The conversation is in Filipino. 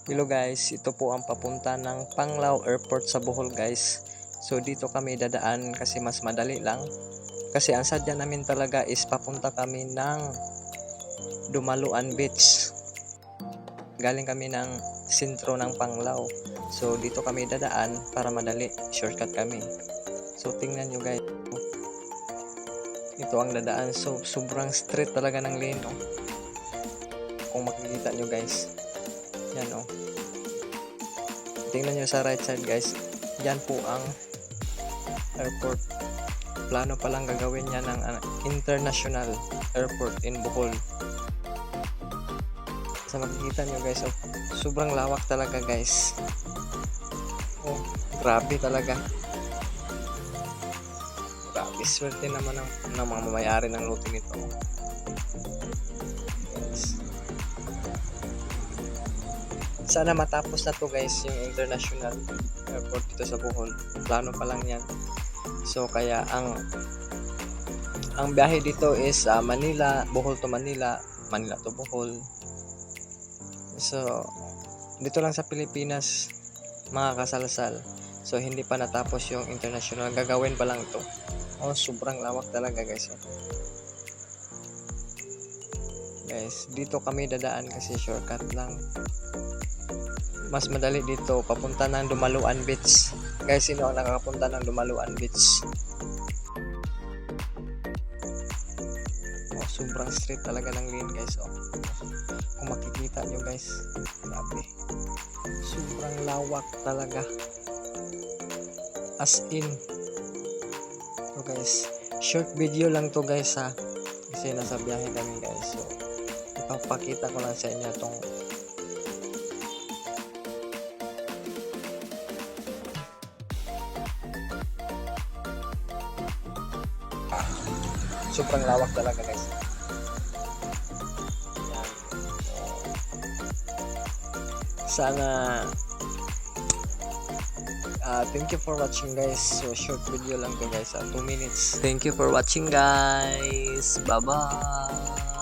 Hello guys, ito po ang papunta ng Panglao Airport sa Bohol guys. So dito kami dadaan kasi mas madali lang. Kasi ang sadya namin talaga is papunta kami ng Dumaluan Beach. Galing kami ng sentro ng Panglao. So dito kami dadaan para madali, shortcut kami. So tingnan nyo guys. Ito ang dadaan. So sobrang straight talaga ng lane. Oh. Kung makikita nyo guys. Yan oh. Tingnan nyo sa right side guys. Yan po ang airport. Plano palang gagawin niya ng international airport in Bohol. Sa makikita nyo guys, oh, sobrang lawak talaga guys. Oh, grabe talaga. Grabe, swerte naman ng mga mamayari ng lote nito. Yes. Sana matapos na to guys, yung international airport dito sa Bohol. Plano pa lang yan. So kaya ang biyahe dito is Manila, Bohol to Manila, Manila to Bohol. So dito lang sa Pilipinas mga kasalsal. So hindi pa natapos yung international, gagawin pa lang ito. Oh, sobrang lawak talaga guys. Guys, dito kami dadaan kasi shortcut lang. Mas madali dito papunta ng Dumaluan Beach. Guys, sino ang nakakapunta ng Dumaluan Beach? Oh, sobrang straight talaga ng lane guys. Oh. Kung makikita nyo guys, grabe. Sobrang lawak talaga. As in. So guys, short video lang to guys ha. Kasi nasa biyahe kami guys. So, ipapakita ko lang sa inyo tong sobrang lawak talaga guys. Yan. Sana thank you for watching guys. So short video lang to guys, 2 minutes. Thank you for watching guys. Bye bye.